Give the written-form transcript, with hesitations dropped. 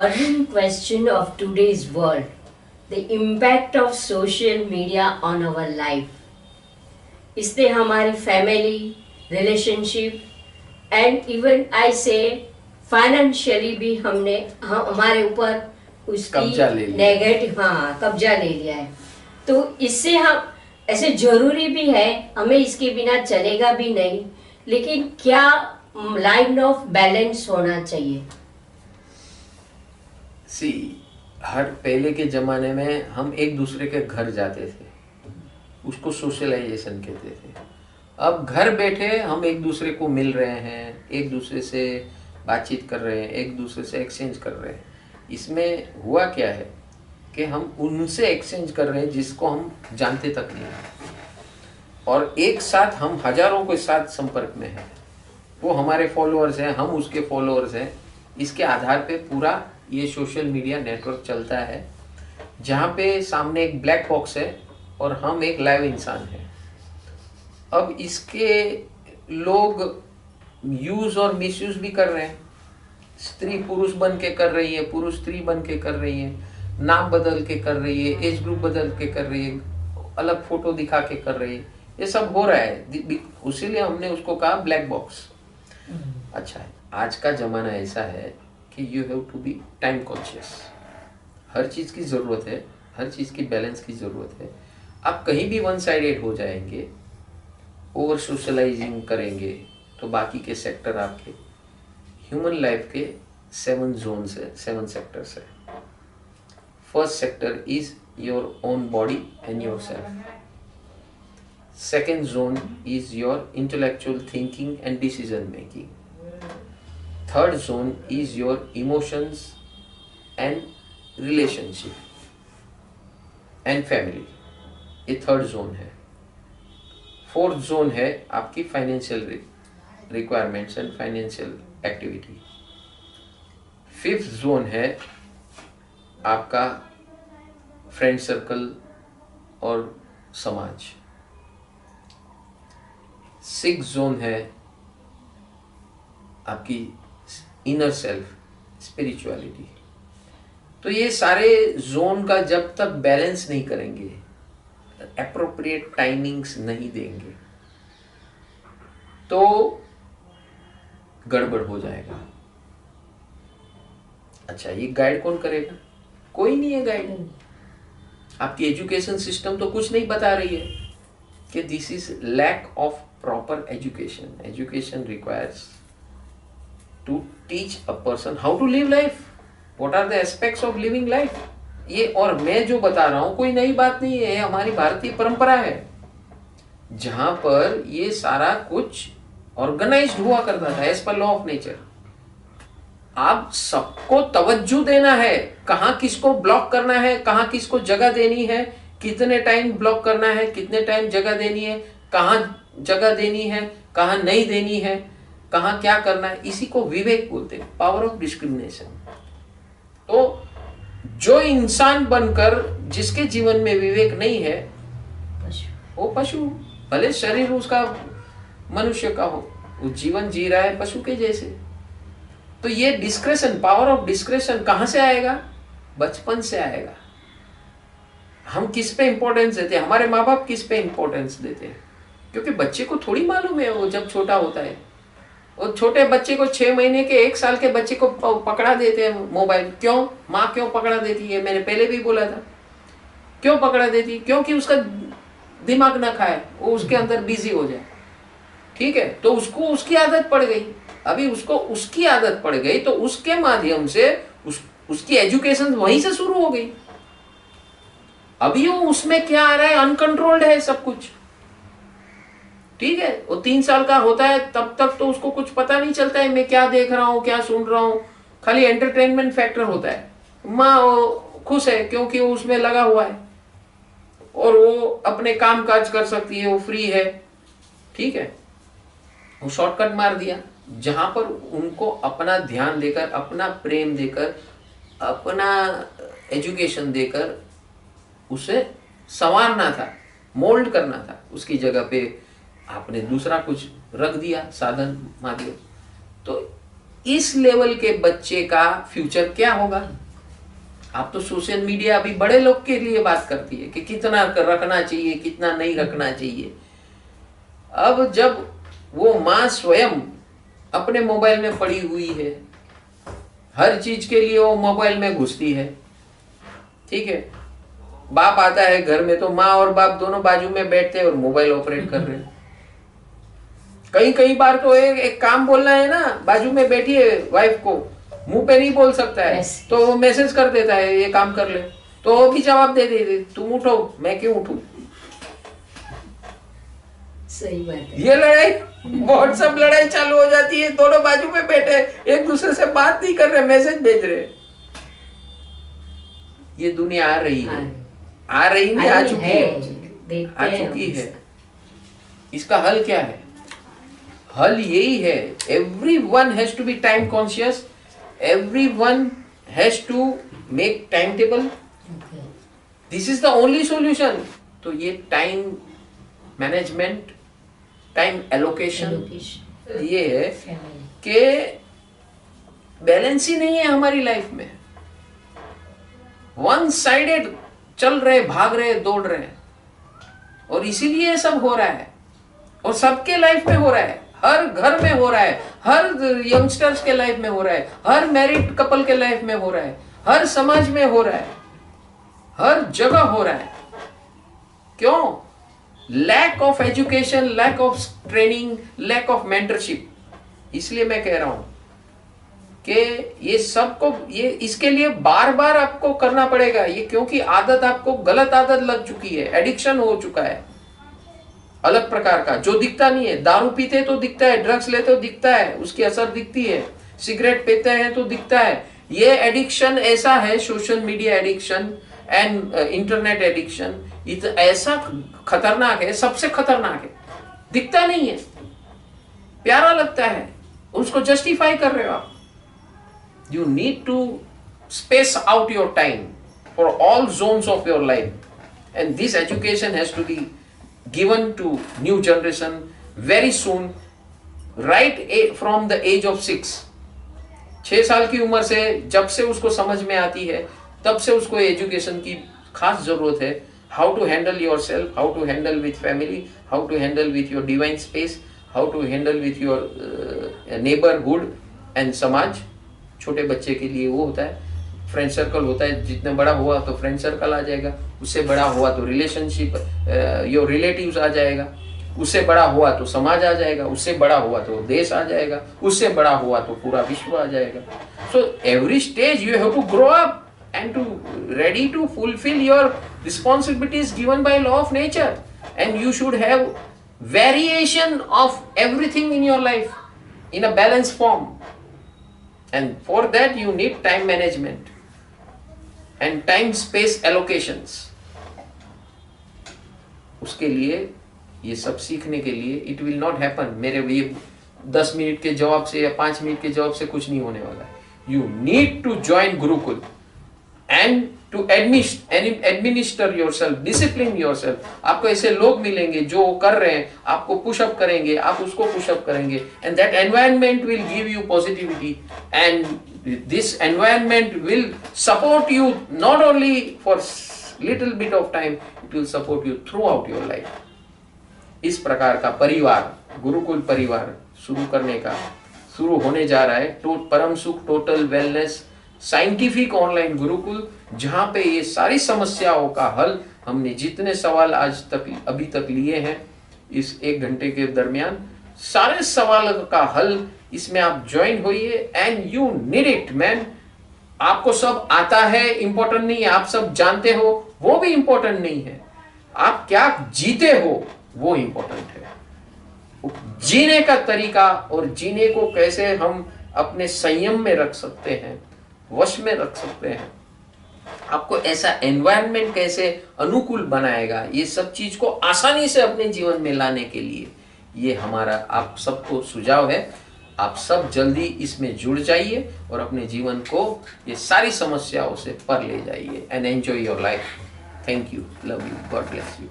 Burning question of today's world, the impact of social media on our life. इससे हमारी family, relationship and even I से financially भी हमारे ऊपर उसकी नेगेटिव कब्जा ले लिया है। तो इससे हम ऐसे जरूरी भी है, हमें इसके बिना चलेगा भी नहीं, लेकिन क्या लाइन ऑफ बैलेंस होना चाहिए। सी हर पहले के जमाने में हम एक दूसरे के घर जाते थे, उसको सोशलाइजेशन कहते थे। अब घर बैठे हम एक दूसरे को मिल रहे हैं, एक दूसरे से बातचीत कर रहे हैं, एक दूसरे से एक्सचेंज कर रहे हैं। इसमें हुआ क्या है कि हम उनसे एक्सचेंज कर रहे हैं जिसको हम जानते तक नहीं हैं, और एक साथ हम हजारों के साथ संपर्क में हैं। वो हमारे फॉलोअर्स हैं, हम उसके फॉलोअर्स हैं। इसके आधार पे पूरा ये सोशल मीडिया नेटवर्क चलता है, जहाँ पे सामने एक ब्लैक बॉक्स है और हम एक लाइव इंसान हैं। अब इसके लोग यूज और मिसयूज भी कर रहे हैं। स्त्री पुरुष बन के कर रही है, पुरुष स्त्री बन के कर रही है, नाम बदल के कर रही है, एज ग्रुप बदल के कर रही है, अलग फोटो दिखा के कर रही है। ये सब हो रहा है, उसीलिए हमने उसको कहा ब्लैक बॉक्स। अच्छा है, आज का जमाना ऐसा है कि you have to be time conscious. हर चीज़ की ज़रूरत है, हर चीज़ की बैलेंस की ज़रूरत है। आप कहीं भी वन साइडेड हो जाएंगे, ओवर सोशलाइजिंग करेंगे, तो बाकी के सेक्टर आपके ह्यूमन लाइफ के 7 जोन्स है, 7 सेक्टर्स है। First sector is your own body and your self. Second zone is your intellectual thinking and decision making. Third zone is your emotions and relationship and family, ये third zone है। Fourth zone है आपकी financial requirements and financial activity. Fifth zone है आपका friend circle और समाज। Sixth zone है आपकी इनर सेल्फ, स्पिरिचुअलिटी। तो ये सारे जोन का जब तक बैलेंस नहीं करेंगे, एप्रोप्रिएट टाइमिंग्स नहीं देंगे, तो गड़बड़ हो जाएगा। अच्छा, ये गाइड कौन करेगा? कोई नहीं है गाइड। आपकी एजुकेशन सिस्टम तो कुछ नहीं बता रही है कि this is lack of proper education. Education requires to teach a person how to live life, what are the aspects of living life। ये और मैं जो बता रहा हूं कोई नई बात नहीं है, हमारी भारतीय परंपरा है जहां पर ये सारा कुछ ऑर्गेनाइज्ड हुआ करता था as per law of nature. आप सबको तवज्जो देना है, कहाँ किसको ब्लॉक करना है, कहाँ किसको जगह देनी है, कितने टाइम ब्लॉक करना है, कितने टाइम जगह देनी है, कहाँ जगह देनी है, कहाँ नहीं देनी है, कहाँ क्या करना है। इसी को विवेक बोलते हैं, पावर ऑफ डिस्क्रिमिनेशन। तो जो इंसान बनकर जिसके जीवन में विवेक नहीं है, वो पशु, भले शरीर उसका मनुष्य का हो, वो जीवन जी रहा है पशु के जैसे। तो ये डिस्क्रेशन, पावर ऑफ डिस्क्रेशन कहां से आएगा? बचपन से आएगा। हम किस पे इंपॉर्टेंस देते हैं, हमारे माँ बाप किस पे इंपॉर्टेंस देते हैं? क्योंकि बच्चे को थोड़ी मालूम है, वो जब छोटा होता है, वो छोटे बच्चे को 6 महीने के 1 साल के बच्चे को पकड़ा देते हैं मोबाइल। क्यों? माँ क्यों पकड़ा देती है? मैंने पहले भी बोला था, क्यों पकड़ा देती? क्योंकि उसका दिमाग ना खाए, वो उसके अंदर बिजी हो जाए। ठीक है, तो उसको उसकी आदत पड़ गई। अभी उसको उसकी आदत पड़ गई, तो उसके माध्यम से उसकी एजुकेशन वहीं से शुरू हो गई। अभी वो उसमें क्या आ रहा है, अनकंट्रोल्ड है सब कुछ। ठीक है, वो 3 साल का होता है तब तक तो उसको कुछ पता नहीं चलता है मैं क्या देख रहा हूँ, क्या सुन रहा हूँ, खाली एंटरटेनमेंट फैक्टर होता है। माँ खुश है क्योंकि वो उसमें लगा हुआ है और वो अपने काम काज कर सकती है, वो फ्री है। ठीक है, वो शॉर्टकट मार दिया, जहां पर उनको अपना ध्यान देकर, अपना प्रेम देकर, अपना एजुकेशन देकर उसे संवारना था, मोल्ड करना था। उसकी जगह पे आपने दूसरा कुछ रख दिया, साधन माध्यम। तो इस लेवल के बच्चे का फ्यूचर क्या होगा? आप तो सोशल मीडिया अभी बड़े लोग के लिए बात करती है कि कितना रखना चाहिए, कितना नहीं रखना चाहिए। अब जब वो माँ स्वयं अपने मोबाइल में पड़ी हुई है, हर चीज के लिए वो मोबाइल में घुसती है, ठीक है, बाप आता है घर में तो माँ और बाप दोनों बाजू में बैठते हैं और मोबाइल ऑपरेट कर रहे हैं। कई बार तो एक काम बोलना है ना, बाजू में बैठी है वाइफ को, मुंह पे नहीं बोल सकता है तो वो मैसेज कर देता है ये काम कर ले, तो वो भी जवाब दे दे तुम उठो, मैं क्यों उठूं। सही बात है। ये लड़ाई, व्हाट्सएप लड़ाई चालू हो जाती है, दोनों बाजू में बैठे एक दूसरे से बात नहीं कर रहे, मैसेज भेज रहे। ये दुनिया आ रही है, आ रही नहीं, आ चुकी है, आ चुकी है। इसका हल क्या है? हल यही है, everyone has to be time conscious, everyone has to make timetable. This is the only solution. तो ये टाइम मैनेजमेंट, टाइम एलोकेशन, ये है कि बैलेंस ही नहीं है हमारी लाइफ में। वन साइडेड चल रहे, भाग रहे, दौड़ रहे, और इसीलिए सब हो रहा है, और सबके लाइफ में हो रहा है, हर घर में हो रहा है, हर यंगस्टर्स के लाइफ में हो रहा है, हर मैरिड कपल के लाइफ में हो रहा है, हर समाज में हो रहा है, हर जगह हो रहा है। क्यों? Lack of education, lack of training, lack of mentorship. इसलिए मैं कह रहा हूं कि ये सबको, ये इसके लिए बार बार आपको करना पड़ेगा ये, क्योंकि आदत, आपको गलत आदत लग चुकी है, एडिक्शन हो चुका है अलग प्रकार का, जो दिखता नहीं है। दारू पीते तो दिखता है, ड्रग्स लेते तो दिखता है, उसकी असर दिखती है, सिगरेट पीते हैं तो दिखता है। ये एडिक्शन ऐसा है, social media addiction and internet addiction, ऐसा खतरनाक है, सबसे खतरनाक है। दिखता नहीं है, प्यारा लगता है, उसको जस्टिफाई कर रहे हो आप। You need to space out your time for all zones of your life, and this education has to be given to new generation very soon, right from the age of 6 साल की उम्र से, जब से उसको समझ में आती है तब से उसको एजुकेशन की खास जरूरत है। How to handle yourself, how to handle with family, how to handle with your divine space, how to handle with your neighbourhood and समाज। छोटे बच्चे के लिए वो होता है, फ्रेंड सर्कल होता है, जितने बड़ा हुआ तो फ्रेंड सर्कल आ जाएगा, उससे बड़ा हुआ तो रिलेशनशिप, योर रिलेटिव्स आ जाएगा, उससे बड़ा हुआ तो समाज आ जाएगा, उससे बड़ा हुआ तो देश आ जाएगा, उससे बड़ा हुआ तो पूरा विश्व आ जाएगा। So every stage you have to grow up and to ready to fulfill your responsibilities given by law of nature, and you should have variation of everything in your life in a balanced form, and for that you need time management and time space allocations. उसके लिए, ये सब सीखने के लिए, it will not happen मेरे ये 10 minute के जवाब से या 5 मिनट के जवाब से कुछ नहीं होने वाला। You need to join Gurukul and to administer yourself, discipline yourself. आपको ऐसे लोग मिलेंगे जो कर रहे हैं, आपको पुशअप करेंगे, आप उसको पुशअप करेंगे, and that environment will give you positivity, and this environment will support you not only for little bit of time, it will support you throughout your life. इस प्रकार का परिवार, गुरुकुल परिवार शुरू करने का शुरू होने जा रहा है। परम सुख total wellness scientific online Gurukul, जहां पे ये सारी समस्याओं का हल, हमने जितने सवाल आज तक अभी तक लिए हैं इस 1 घंटे के दरमियान, सारे सवाल का हल इसमें आप ज्वाइन होइए, and you need it man. आपको सब आता है इंपॉर्टेंट नहीं है, आप सब जानते हो वो भी इंपॉर्टेंट नहीं है, आप क्या जीते हो वो इंपॉर्टेंट है। जीने का तरीका और जीने को कैसे हम अपने संयम में रख सकते हैं, वश में रख सकते हैं, आपको ऐसा एनवायरनमेंट कैसे अनुकूल बनाएगा, ये सब चीज को आसानी से अपने जीवन में लाने के लिए ये हमारा आप सबको सुझाव है। आप सब जल्दी इसमें जुड़ जाइए और अपने जीवन को ये सारी समस्याओं से पर ले जाइए, and enjoy your life. Thank you, love you, God bless you.